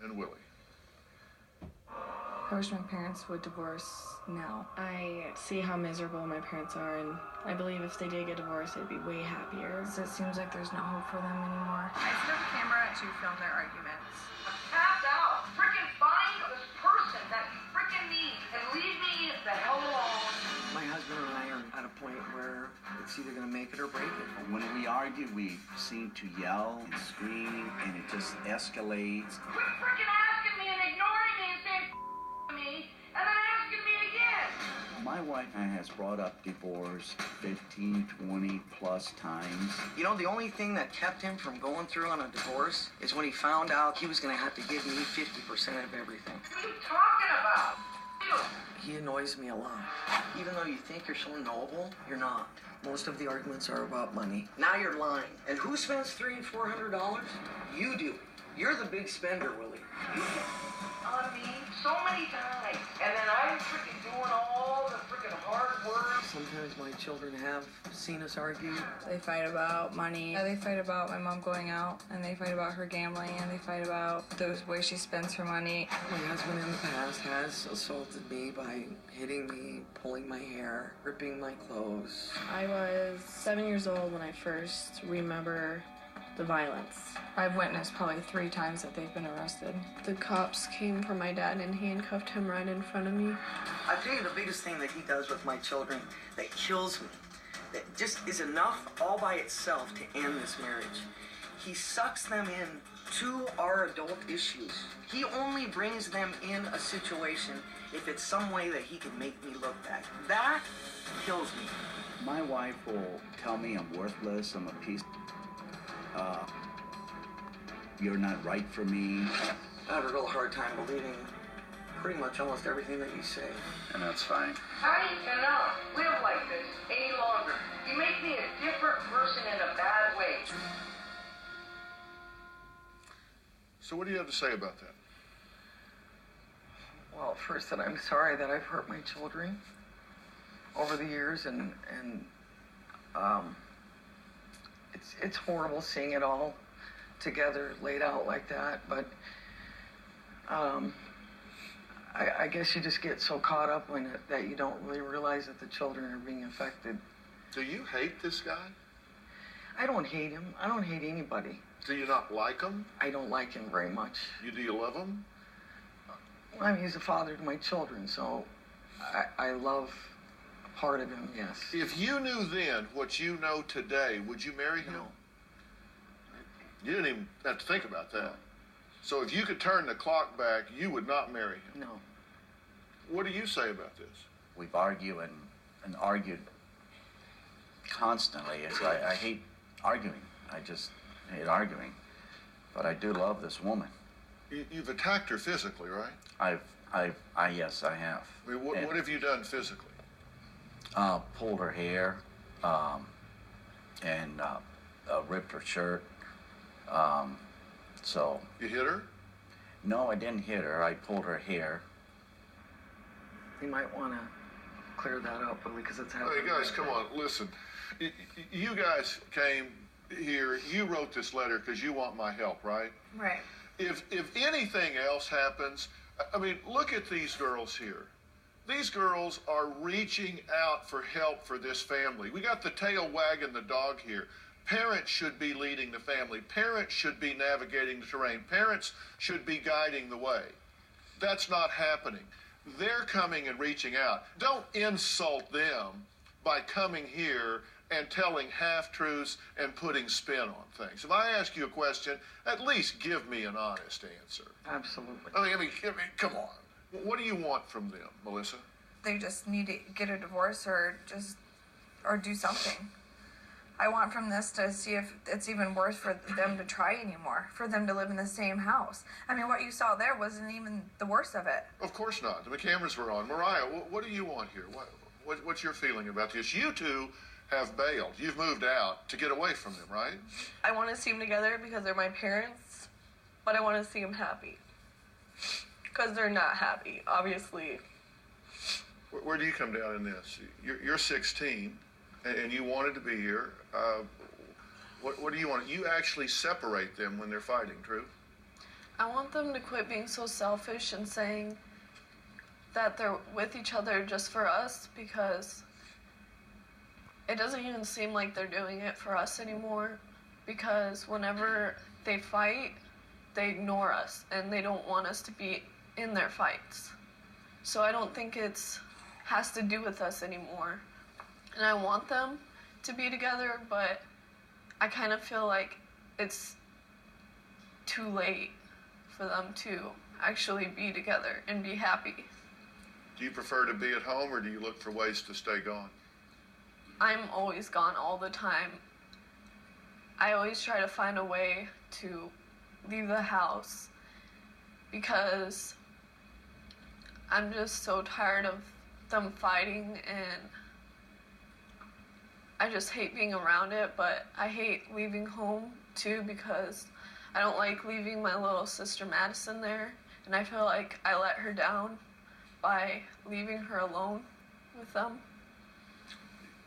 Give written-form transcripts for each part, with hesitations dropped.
and Willie. I wish my parents would divorce now. I see how miserable my parents are, and I believe if they did get divorced, they'd be way happier. So it seems like there's no hope for them anymore. I set up a camera to film their arguments. Tapped out. Frickin' find this person that you frickin' need and leave me the hell alone. My husband and I are at a point where it's either gonna make it or break it. When we argue, we seem to yell and scream, and it just escalates. Quit frickin' asking me and ignoring me and saying me, and then asking me again. My wife has brought up divorce 15, 20 plus times. You know, the only thing that kept him from going through on a divorce is when he found out he was gonna have to give me 50% of everything. What are you talking about? He annoys me a lot. Even though you think you're so noble, you're not. Most of the arguments are about money. Now you're lying. And who spends $300 and $400? You do. You're the big spender, Willie. On me so many times, and then I'm freaking doing all the freaking hard work. Sometimes my children have seen us argue. They fight about money. They fight about my mom going out, and they fight about her gambling, and they fight about the way she spends her money. My husband in the past has assaulted me by hitting me, pulling my hair, ripping my clothes. I was 7 years old when I first remember the violence. I've witnessed probably 3 times that they've been arrested. The cops came for my dad and handcuffed him right in front of me. I tell you the biggest thing that he does with my children that kills me, that just is enough all by itself to end this marriage. He sucks them in to our adult issues. He only brings them in a situation if it's some way that he can make me look bad. That kills me. My wife will tell me I'm worthless, I'm a piece. You're not right for me. I have a real hard time believing pretty much almost everything that you say. And that's fine. I cannot live like this any longer. You make me a different person in a bad way. So what do you have to say about that? Well, first that I'm sorry that I've hurt my children over the years, and it's horrible seeing it all together laid out like that, but I guess you just get so caught up in it that you don't really realize that the children are being affected. Do you hate this guy? I don't hate him. I don't hate anybody. Do you not like him? I don't like him very much. Do you love him? I mean, he's a father to my children, so I love a part of him, yes. If you knew then what you know today, would you marry him? No. You didn't even have to think about that. So if you could turn the clock back, you would not marry him. No. What do you say about this? We've argued and argued constantly. I hate arguing. I just hate arguing. But I do love this woman. You've attacked her physically, right? Yes, I have. I mean, what have you done physically? Pulled her hair, and ripped her shirt. So. You hit her? No, I didn't hit her. I pulled her hair. You might want to clear that up, because it's happening. Hey, guys, come on, listen. You guys came here, you wrote this letter because you want my help, right? Right. If anything else happens, I mean, look at these girls here. These girls are reaching out for help for this family. We got the tail wagging the dog here. Parents should be leading the family. Parents should be navigating the terrain. Parents should be guiding the way. That's not happening. They're coming and reaching out. Don't insult them by coming here and telling half-truths and putting spin on things. If I ask you a question, at least give me an honest answer. Absolutely. I mean, come on. What do you want from them, Melissa? They just need to get a divorce or do something. I want from this to see if it's even worth for them to try anymore, for them to live in the same house. I mean, what you saw there wasn't even the worst of it. Of course not. The cameras were on. Mariah, what do you want here? What's your feeling about this? You two have bailed. You've moved out to get away from them, right? I want to see them together because they're my parents, but I want to see them happy. Because they're not happy, obviously. Where do you come down in this? You're 16, and you wanted to be here. What do you want? You actually separate them when they're fighting, true? I want them to quit being so selfish and saying that they're with each other just for us, because it doesn't even seem like they're doing it for us anymore, because whenever they fight, they ignore us and they don't want us to be in their fights. So I don't think it's has to do with us anymore. And I want them to be together, but I kind of feel like it's too late for them to actually be together and be happy. Do you prefer to be at home, or do you look for ways to stay gone? I'm always gone all the time. I always try to find a way to leave the house because I'm just so tired of them fighting, and I just hate being around it, but I hate leaving home too because I don't like leaving my little sister Madison there, and I feel like I let her down by leaving her alone with them.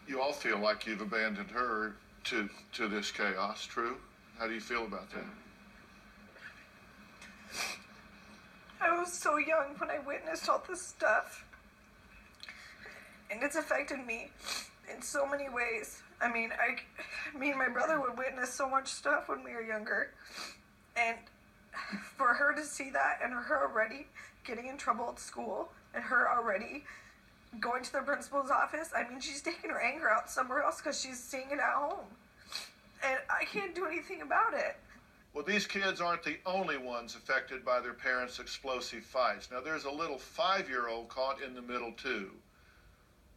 You all feel like you've abandoned her to this chaos, true? How do you feel about that? I was so young when I witnessed all this stuff. And it's affected me in so many ways. I mean, me and my brother would witness so much stuff when we were younger. And for her to see that, and her already getting in trouble at school, and her already going to the principal's office, I mean, she's taking her anger out somewhere else because she's seeing it at home. And I can't do anything about it. Well, these kids aren't the only ones affected by their parents' explosive fights. Now, there's a little 5-year-old caught in the middle, too.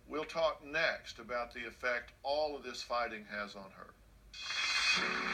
We'll talk next about the effect all of this fighting has on her.